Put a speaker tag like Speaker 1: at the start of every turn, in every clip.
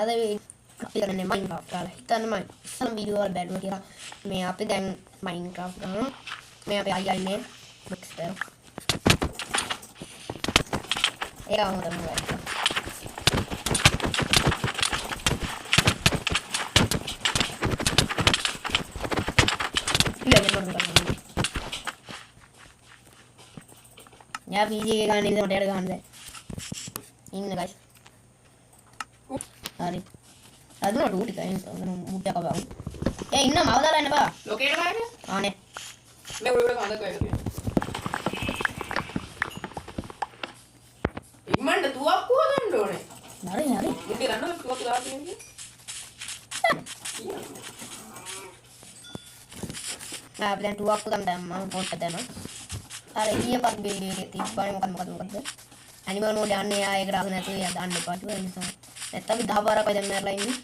Speaker 1: අද අපි කරන්නේ Minecraft වල. හිතන්න මම ඉස්සම වීඩියෝ වල බැලුවා කියලා. මේ අපි දැන් Minecraft ගන්නවා. මේ අපි අයියා ඉන්නේ Maxter. ඒක හොඳම වැඩ. या पीछे के गाने से मोटे गाने से इन गाइस अरे ಅದು ನೋಡಿ ಊಟ ಮುಟ್ಟ ಕಬಾ ಏ ಇನ್ನ ಮಾವದಾರ ಏನಪ್ಪ ಲೊಕೇಟ್ ಮಾಡಿ ಆನೆ ಮೇ ಉಳಿದ ಕಾಂದ ಕೈ ಇಗ್ಮಂಡ ತುವಕ್ಕು ಹೋದಂಡೋಣೆ ನಡಿ ನಡಿ ಮುಟ್ಟಿ ರಂಡ ತುವಕ್ಕು ದಾತಿ ನಿಮಗೆ आप දැන් තුවක්කු තමයි මම පොට්ට දෙනවා අර ඊයේ පත් බිල්ඩියේ තිබ්බනේ මොකද ඇනිමල් මෝඩ් යන්නේ ආයේ ග්‍රාෆ් නැතුව යා දාන්න එපා ඒ නිසා නැත්නම් අපි 10 පාරක් දැන් මරලා ඉන්නේ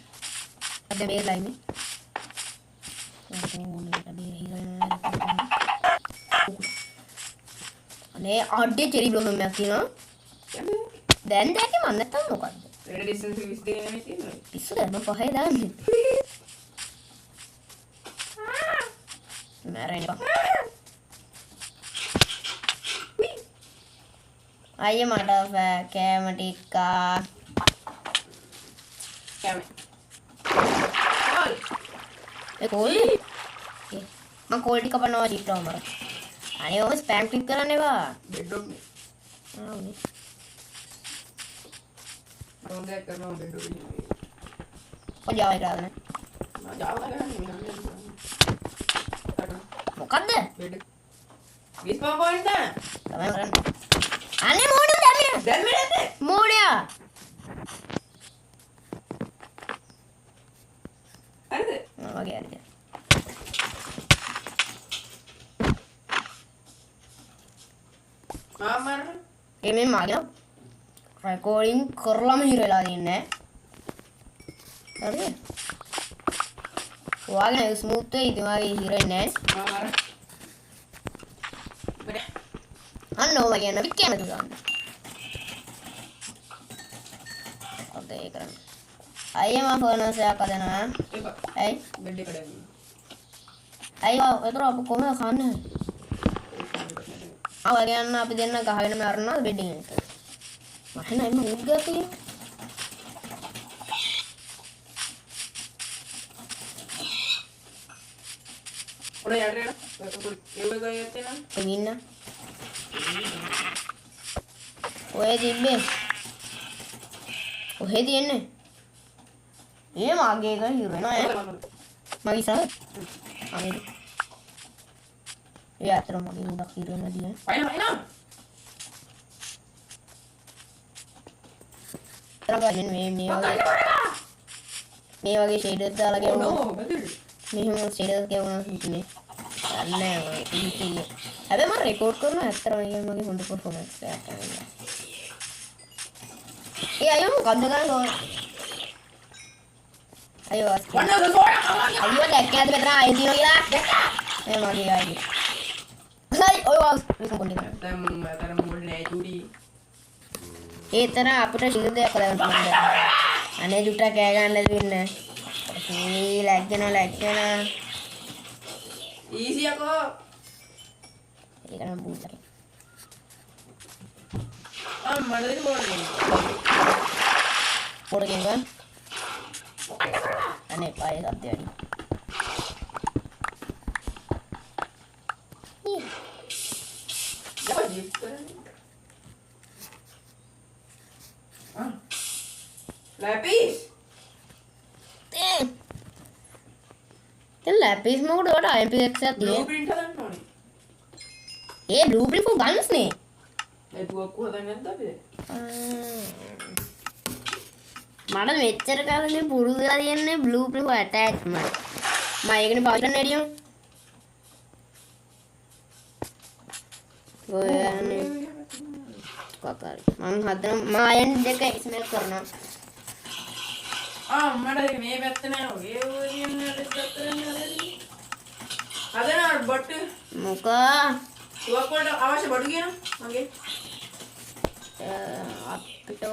Speaker 1: අද මේලා ඉන්නේ අනේ අඩේ චෙරි බ්ලොසම් එකක් තියෙනවා දැන් දැක්කේ මම නැත්තම් මොකද්ද රෙඩි ඩිස්ටන්ස් 20 දෙන්නේ නෙමෙයි තියෙන්නේ පිස්සුද මම පහේ දාන්නේ මරන්නේ आइए मटफ है कैमटिक का कोल मैं कोल्ड का बनवा जीता हूँ मरा आने वो स्पैम क्लिक कराने बा बेडरूम में हाँ उन्हें कौन सा करना हो बेडरूम में कौन जाओ इधर आने ना जाओ ना मुकद्दे बेड 20 पॉइंट है समय मरन आने मोड़ दे मेरे मोड़या अरे आ गया हां मार ये मैं मार गया रिकॉर्डिंग करला में हिरेला दिने अरे वागे स्मूथ है दिमाग हिरेने हां मार अन्नो वगे ना विक्के में दुकान देख रहा आइए मां फोन से आका देना है गड्ढे खड़े आइए इधर आपको कौन खाना है आ गया ना आप देना कहा ना मारना बेडिंग है मारे ना मैं उठ गया तो ये ओरे यार रे ये गए थे ना मीना ओए दिब्बे ओहे दियने ये मागेगा हीरो ना है मागी सर आगे ये आतर मागी उड़ा हीरो ना दिया फाइना तेरा गाजन में वागे शेडर डाला के वो मैं हम शेडर के वो ने अल्ले ये अबे मैं रिकॉर्ड करना है तेरा ये मागी 100 परफॉर्मेंस से आता है ये आयो गंदा लो ayo ayo dekke ada betra ayo dino gila eh magi lagi hai oh wow bisa kondi tem mold ne judi ඒ තරම් අපිට ශීර්දයක් කරගන්න පුළුවන් අනේ ජුට්ටා කෑ ගන්න දෙන්න ඒ ලැග්ගෙන ඊසි යකෝ ඒක නම් බූට් මඩේ මොඩ ගේනවා अने पाए सब देड़ी क्या जीत हां लैपिस ते लैपिस मोड और आईपी एक साथ ये ब्लूप्रिंट हदන්න ये ब्लूप्रिंट for guns ने ඒ දුවක්කු හදන්න නැද්ද මට මෙච්චර කාලෙ පුරුදු වෙලා තියෙන්නේ බ්ලූප්‍රින්ට් for attachment මම ඒකනේ පාවිච්චි කරන්න ඇරියෝ ඔයනේ කොකල් මම හදන මම අයන් දෙක ස්මෙල් කරනවා මට මේ පැත්ත නෑ ඔය කියන්නේ දෙකට නෑ හදන බට් මොක තුවක්කුවට අවශ්‍ය බඩු කියනවා මගේ අපිට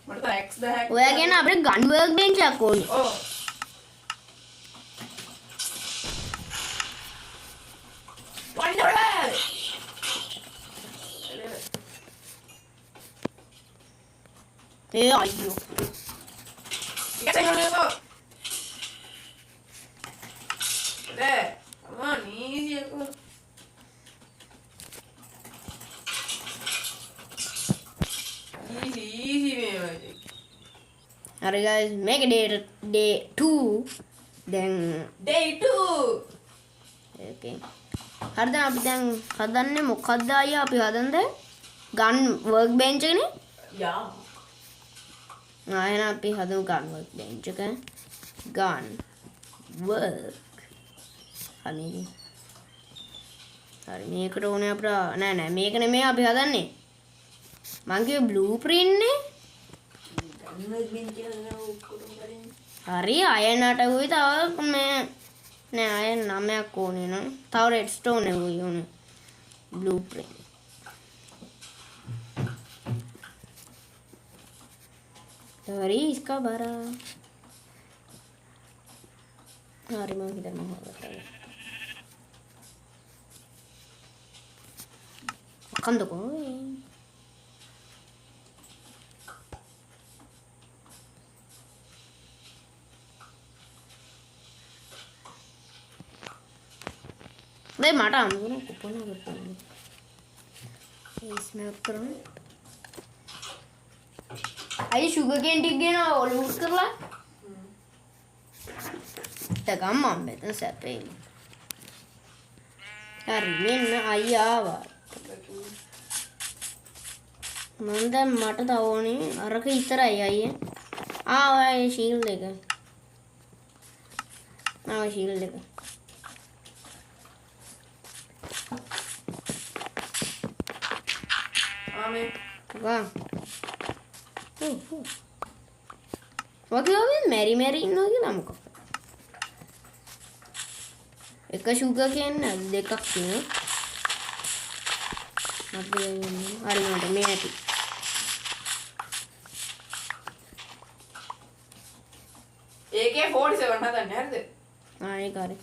Speaker 2: මට තාම X 10ක්
Speaker 1: ඔයා කියන අපිට ගන් වර්ක් බෙන්ච් එකක් ඕනේ.
Speaker 2: ඔව් වන්ඩර්ලෑන්ඩ්
Speaker 1: ඒ අයියෝ.
Speaker 2: ඉකසෙන්නෝ නේ අම්මා නීසියකෝ easy මේ වගේ
Speaker 1: හරි guys මේක day 2 දැන්
Speaker 2: day 2
Speaker 1: okay හරිද අපි දැන් හදන්නේ මොකක්ද අයියා අපි හදන්නේ ගන් වර්ක් බෙන්ච් එකනේ
Speaker 2: යා
Speaker 1: එහෙනම් අපි හදමු ගන් වර්ක් බෙන්ච් එක ගන් වර්ක් හරි මේකට ඕනේ අපිට නෑ මේක නෙමෙයි අපි හදන්නේ මං කිව්වේ බ්ලූප්‍රින්ට් නේ හරි අයන් අටකුයි තව මේ නෑ අයන් 9ක් ඕනේ නේ තව රෙඩ්ස්ටෝන් එකකුයි ඕනේ බ්ලූප්‍රින්ට් හරි इसका भरा හරි මම හිතන්නේ මොකක්ද කන්දකෝ දැන් මට අමුණ කුපන් කරපන් ඒ ස්නැප් කරන්න අයි sugar cane ටික ගෙන ඔලුවුට් කරලා තකම් මම මෙතන සැපේ හරි මෙන්න අයියා ආවා මම දැන් මට තව ඕනේ අරක විතරයි අයියේ ආවා ඒ ෂීල්ඩ් එක ෂීල්ඩ් එක
Speaker 2: ආමේ
Speaker 1: වා වගේ මෙරි ඉන්නවා කියලා මොකක්ද එක sugar cane දෙකක් තියෙනවා හරි මට මේ ඇති
Speaker 2: AK-47 හදන්නේ හරිද
Speaker 1: ඒක හරි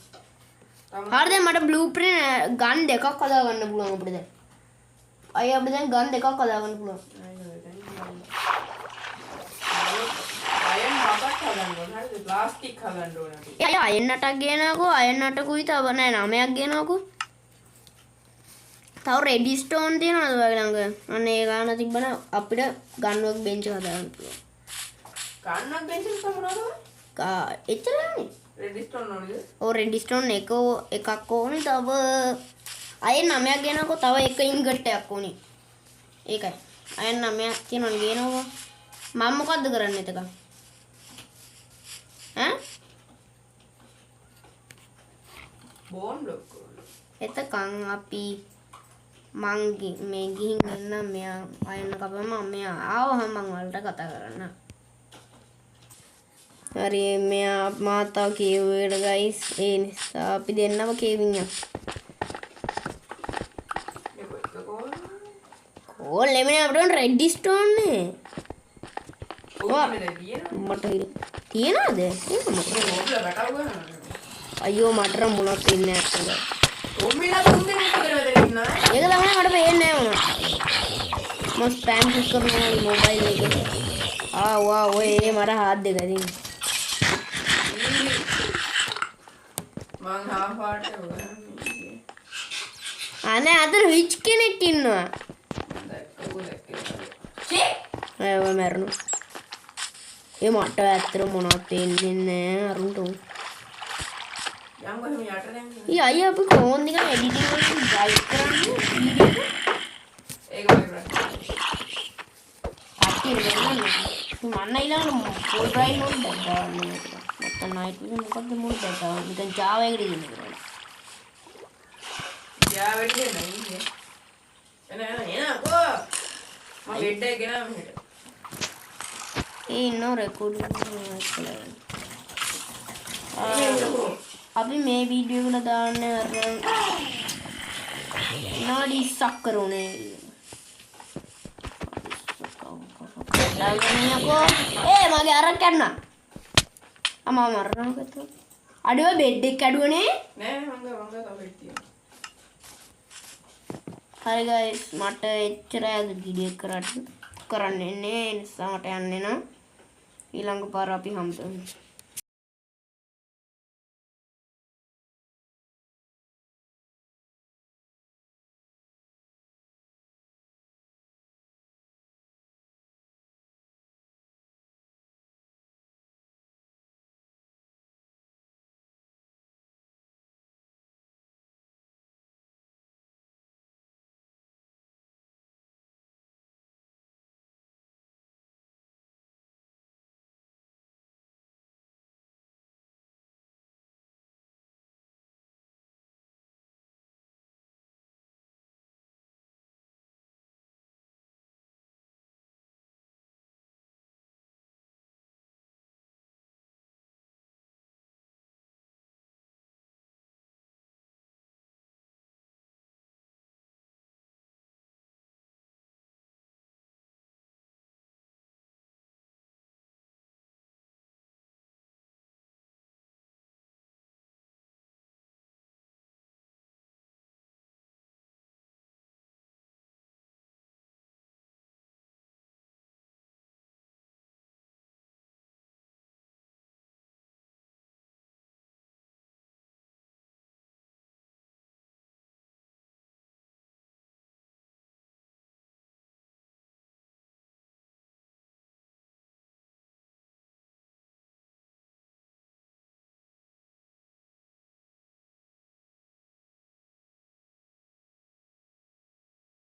Speaker 1: හරිද මට බ්ලූප්‍රින්ට් ගන් දෙකක් හදා ගන්න පුළුවන් අපිට දැන් අය අපිට දැන් ගන් දෙකක් හදා ගන්න පුළුවන්
Speaker 2: අයන් හතක් හදන්න ඕන හරිද ප්ලාස්ටික් හදන්න ඕන අපි
Speaker 1: අයන් 8ක් ගෙනනකෝ අයන් 8කුයි තව නෑ 9ක් ගෙනනකෝ තව රෙඩි ස්ටෝන් තියෙනවද ඔයාගේ ළඟ අන්න ඒ ගාන තිබ්බන අපිට ගන් වර්ක් බෙන්ච් එක හදාගන්න පුළුවන්
Speaker 2: ගන්නක් බෙන්ච් එක මොනවද
Speaker 1: එච්චරනේ
Speaker 2: රෙඩි ස්ටෝන් ඕනද
Speaker 1: ඔව් රෙඩි ස්ටෝන් එකක් ඕනේ තව අයන් 9ක් ගෙනනකෝ තව එක ඉන්ගට් එකක් ඕනේ ඒකයි අයන් 9ක් තියෙනවනේ ගෙනනකෝ මම මොකද්ද කරන්නේ එතකන්
Speaker 2: බෝන් බ්ලොක්
Speaker 1: එතකන් අපි මං මේ ගිහින් එන්න මෙයා අයන්න කපම මෙයා ආවම මං වලට කතා කරන්න හරි මෙයා මාතාව කියුවේට ගයිස් ඒ නිසා අපි දෙන්නම කේවින් යමු කෝල් එමනේ අපිට රෙඩ් ස්ටෝන් නේ මට තියනද අයියෝ මට නම් මොනවත් තියන්නේ නැහැ ඒක තමයි මට පේන්නේ නැහැ මම ස්පෑම් ක්ලික් කරනවා මොබයිල් එකේ වා ඔය මට හාත් දෙක දෙන්න
Speaker 2: මං හාපාට
Speaker 1: අනේ අතන විච් කෙනෙක් ඉන්නවා ඔය මරනු ඒ මට ඇත්තට මොනවත් තේන්නේ නැහැ අරුන්ට
Speaker 2: යම් කොහෙම යට දැන්
Speaker 1: අයියා අපි කොහොමද නිකන් එඩිටින් වලින් ඩ්‍රයිව් කරන්නේ වීඩියෝ
Speaker 2: ඒක වගේ
Speaker 1: අක්කේ වෙන්නේ මන්න ඊළඟට ෆුල් ඩ්‍රයිව් මොඩ් එක දාන්න නැත්නම් නයිට් විෂන් මොකද්ද මොඩ් එක දාන්න නිකන් Java එකට දෙන්න කියලා
Speaker 2: Java එකට නෙමෙයි එන කෝ මම බෙඩ් එක ගෙනාව මෙහෙට
Speaker 1: ඒ ඉන්නෝ රෙකෝඩින් කරලා අපි මේ වීඩියෝ එකට දාන්නේ අර नाड़ी सक करोने අඩගනියකෝ මගේ අරක් යන්න අම්මා මරනවා කතෝ අඩුව බෙඩ් එක කැඩුවනේ
Speaker 2: නෑ මංග තව බෙඩ් තියෙනවා
Speaker 1: හරි ගයිස් මට එච්චරයි අද වීඩියෝ කරන්න එන්නේ නිසා මට යන්න එනවා ඊළඟ පාර අපි හම්බෙමු